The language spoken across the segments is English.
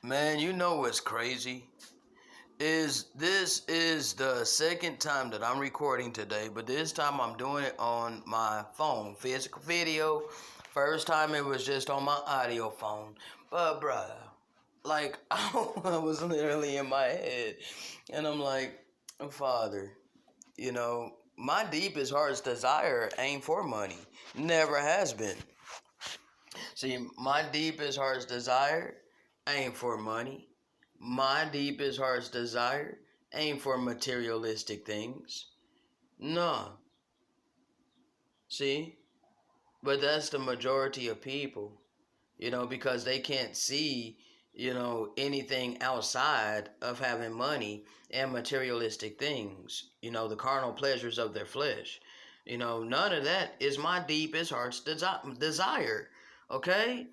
Man, you know what's crazy? This is the second time that I'm recording today, but this time I'm doing it on my phone, physical video. First time it was just on my audio phone. But bruh, like I was literally in my head and I'm like, Father, my deepest heart's desire ain't for money. Never has been. See, my deepest heart's desire ain't for money. My deepest heart's desire ain't for materialistic things. No. See? But that's the majority of people, because they can't see, anything outside of having money and materialistic things, the carnal pleasures of their flesh. None of that is my deepest heart's desire. Okay?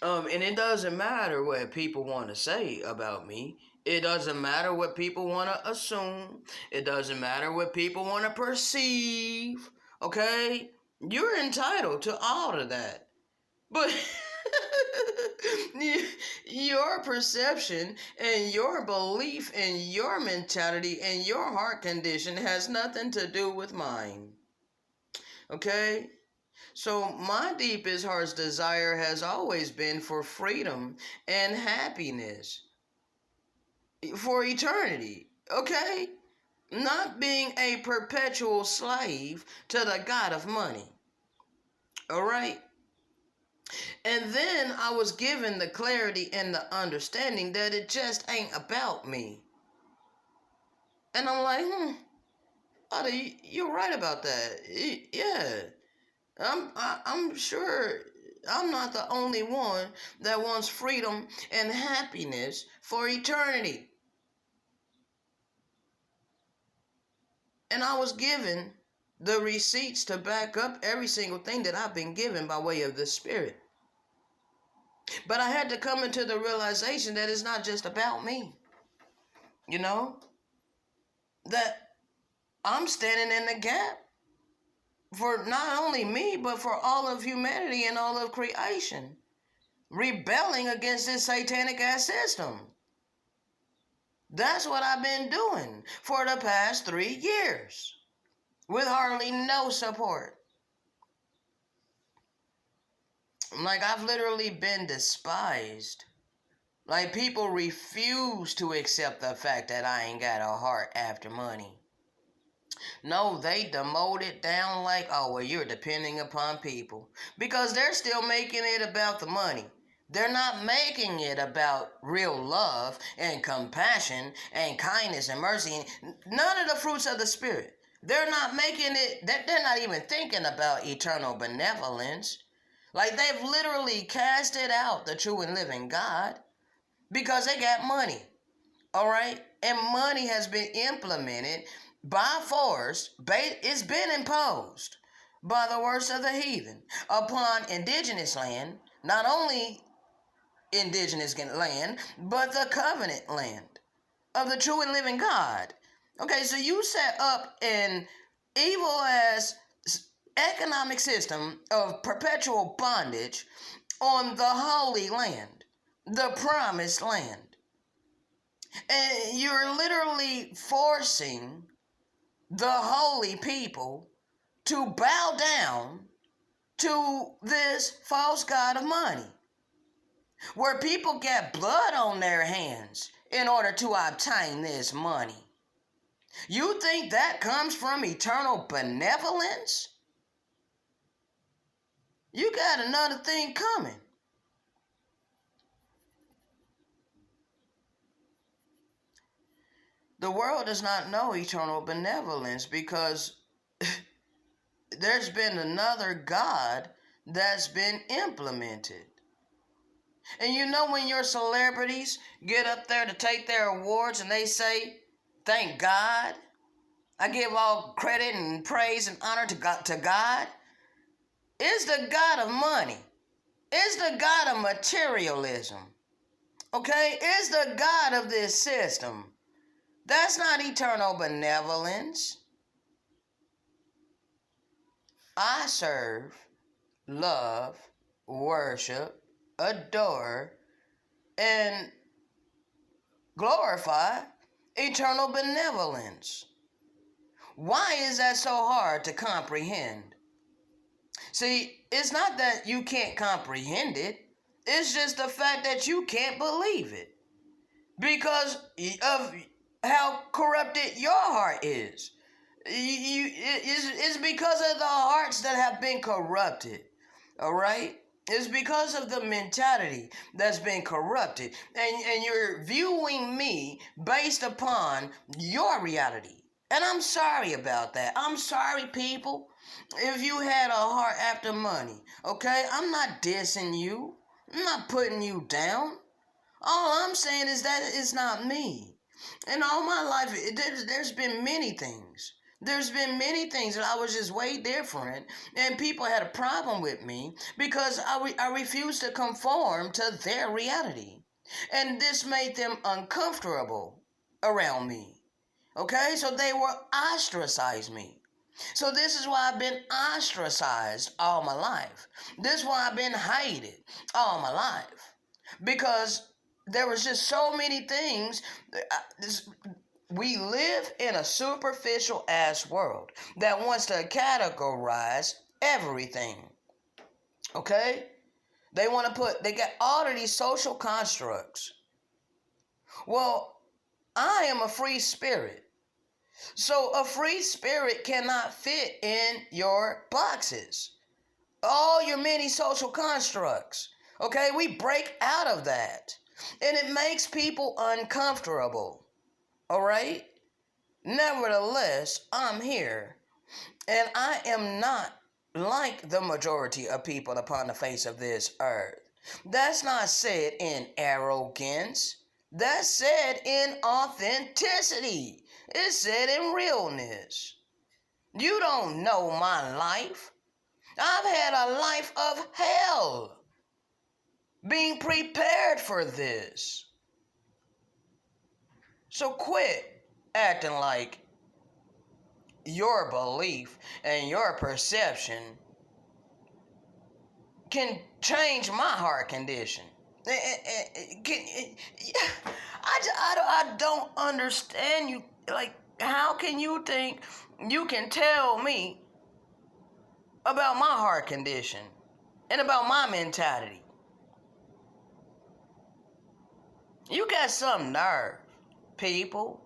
And it doesn't matter what people want to say about me. It doesn't matter what people want to assume. It doesn't matter what people want to perceive. Okay? You're entitled to all of that. But your perception and your belief and your mentality and your heart condition has nothing to do with mine. Okay? So my deepest heart's desire has always been for freedom and happiness for eternity, okay? Not being a perpetual slave to the God of money, all right? And then I was given the clarity and the understanding that it just ain't about me. And I'm like, Otto, you're right about that. Yeah. I'm sure I'm not the only one that wants freedom and happiness for eternity. And I was given the receipts to back up every single thing that I've been given by way of the Spirit. But I had to come into the realization that it's not just about me. That I'm standing in the gap for not only me, but for all of humanity and all of creation, rebelling against this satanic ass system. That's what I've been doing for the past 3 years with hardly no support. Like, I've literally been despised. Like, people refuse to accept the fact that I ain't got a heart after money. No, they demote it down like, oh, well, you're depending upon people. Because they're still making it about the money. They're not making it about real love and compassion and kindness and mercy. None of the fruits of the Spirit. They're not making it, they're not even thinking about eternal benevolence. Like, they've literally casted out the true and living God because they got money. All right? And money has been implemented by force. It's been imposed by the worst of the heathen upon indigenous land, not only indigenous land, but the covenant land of the true and living God. Okay, so you set up an evil ass economic system of perpetual bondage on the holy land, the promised land. And you're literally forcing the holy people to bow down to this false god of money, where people get blood on their hands in order to obtain this money. You think that comes from eternal benevolence? You got another thing coming. The world does not know eternal benevolence because there's been another God that's been implemented. And when your celebrities get up there to take their awards and they say, thank God, I give all credit and praise and honor to God. It's the God of money. It's the God of materialism. Okay? It's the God of this system. That's not eternal benevolence. I serve, love, worship, adore, and glorify eternal benevolence. Why is that so hard to comprehend? See, it's not that you can't comprehend it. It's just the fact that you can't believe it because of how corrupted your heart is. It's because of the hearts that have been corrupted. All right? It's because of the mentality that's been corrupted. And you're viewing me based upon your reality. And I'm sorry about that. I'm sorry, people, if you had a heart after money. Okay? I'm not dissing you. I'm not putting you down. All I'm saying is that it's not me. In all my life, there's been many things. There's been many things that I was just way different, and people had a problem with me because I refused to conform to their reality. And this made them uncomfortable around me. Okay? So they were ostracized me. So this is why I've been ostracized all my life. This is why I've been hated all my life. Because there was just so many things. We live in a superficial ass world that wants to categorize everything. Okay? They got all of these social constructs. Well, I am a free spirit. So a free spirit cannot fit in your boxes. All your many social constructs. Okay? We break out of that. And it makes people uncomfortable. All right? Nevertheless, I'm here. And I am not like the majority of people upon the face of this earth. That's not said in arrogance. That's said in authenticity. It's said in realness. You don't know my life. I've had a life of hell. Being prepared for this. So quit acting like your belief and your perception can change my heart condition. I don't understand you. Like, how can you think you can tell me about my heart condition and about my mentality? You got some nerve, people.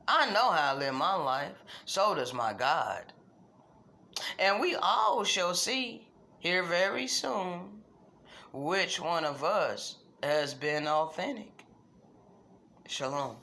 I know how I live my life. So does my God. And we all shall see here very soon which one of us has been authentic. Shalom.